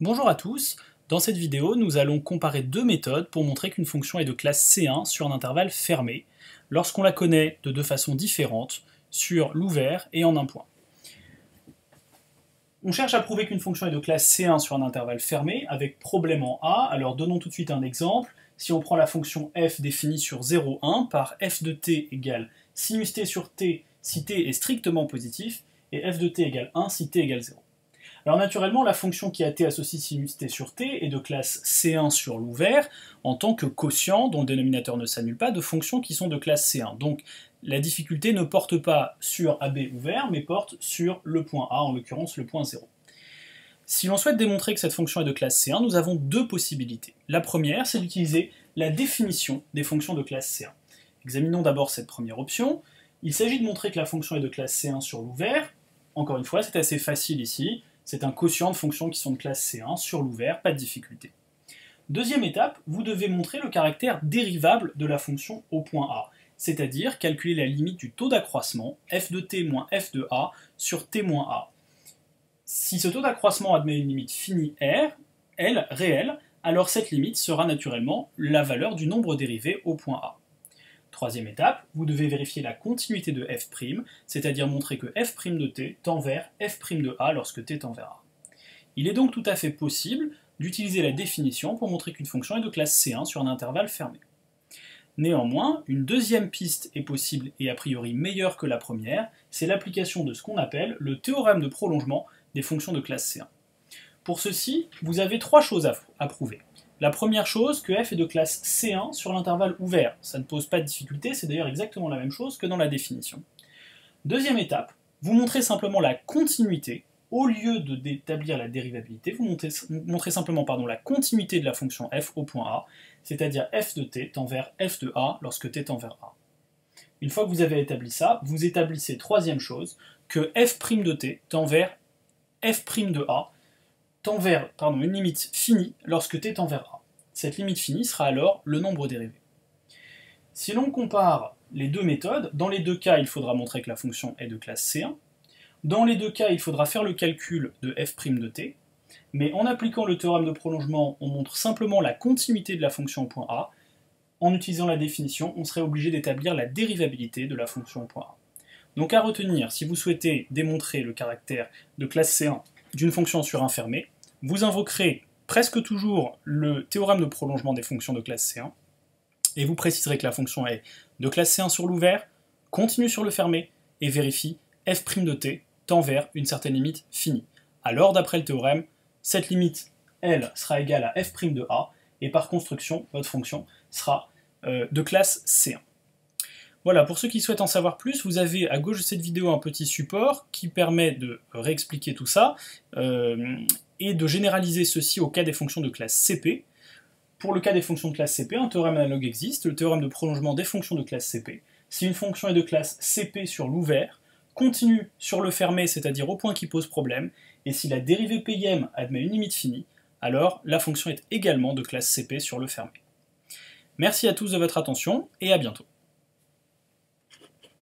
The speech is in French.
Bonjour à tous, dans cette vidéo nous allons comparer deux méthodes pour montrer qu'une fonction est de classe C1 sur un intervalle fermé, lorsqu'on la connaît de deux façons différentes, sur l'ouvert et en un point. On cherche à prouver qu'une fonction est de classe C1 sur un intervalle fermé avec problème en A, alors donnons tout de suite un exemple. Si on prend la fonction f définie sur 0, 1 par f de t égale sinus t sur t si t est strictement positif, et f de t égale 1 si t égale 0. Alors naturellement, la fonction qui a t associe sinus t sur t est de classe C1 sur l'ouvert en tant que quotient dont le dénominateur ne s'annule pas de fonctions qui sont de classe C1. Donc la difficulté ne porte pas sur AB ouvert, mais porte sur le point A, en l'occurrence le point 0. Si l'on souhaite démontrer que cette fonction est de classe C1, nous avons deux possibilités. La première, c'est d'utiliser la définition des fonctions de classe C1. Examinons d'abord cette première option. Il s'agit de montrer que la fonction est de classe C1 sur l'ouvert. Encore une fois, c'est assez facile ici. C'est un quotient de fonctions qui sont de classe C1 sur l'ouvert, pas de difficulté. Deuxième étape, vous devez montrer le caractère dérivable de la fonction au point A, c'est-à-dire calculer la limite du taux d'accroissement f de t moins f de a sur t moins a. Si ce taux d'accroissement admet une limite finie R, L, réelle, alors cette limite sera naturellement la valeur du nombre dérivé au point A. Troisième étape, vous devez vérifier la continuité de f', c'est-à-dire montrer que f' de t tend vers f' de a lorsque t tend vers a. Il est donc tout à fait possible d'utiliser la définition pour montrer qu'une fonction est de classe C1 sur un intervalle fermé. Néanmoins, une deuxième piste est possible et a priori meilleure que la première, c'est l'application de ce qu'on appelle le théorème de prolongement des fonctions de classe C1. Pour ceci, vous avez trois choses à prouver. La première chose, que f est de classe C1 sur l'intervalle ouvert. Ça ne pose pas de difficulté, c'est d'ailleurs exactement la même chose que dans la définition. Deuxième étape, vous montrez simplement la continuité, au lieu d'établir la dérivabilité, vous montrez simplement la continuité de la fonction f au point A, c'est-à-dire f de t tend vers f de a lorsque t tend vers a. Une fois que vous avez établi ça, vous établissez troisième chose, que f' de t tend vers f' de a, tend vers une limite finie lorsque t tend vers a. Cette limite finie sera alors le nombre dérivé. Si l'on compare les deux méthodes, dans les deux cas, il faudra montrer que la fonction est de classe C1. Dans les deux cas, il faudra faire le calcul de f' de t. Mais en appliquant le théorème de prolongement, on montre simplement la continuité de la fonction au point A. En utilisant la définition, on serait obligé d'établir la dérivabilité de la fonction au point A. Donc à retenir, si vous souhaitez démontrer le caractère de classe C1 d'une fonction sur un fermé, vous invoquerez presque toujours le théorème de prolongement des fonctions de classe C1, et vous préciserez que la fonction est de classe C1 sur l'ouvert, continue sur le fermé, et vérifie f' de t tend vers une certaine limite finie. Alors, d'après le théorème, cette limite, elle, sera égale à f' de a, et par construction, votre fonction sera de classe C1. Voilà, pour ceux qui souhaitent en savoir plus, vous avez à gauche de cette vidéo un petit support qui permet de réexpliquer tout ça et de généraliser ceci au cas des fonctions de classe CP. Pour le cas des fonctions de classe CP, un théorème analogue existe, le théorème de prolongement des fonctions de classe CP. Si une fonction est de classe CP sur l'ouvert, continue sur le fermé, c'est-à-dire au point qui pose problème, et si la dérivée PIM admet une limite finie, alors la fonction est également de classe CP sur le fermé. Merci à tous de votre attention et à bientôt.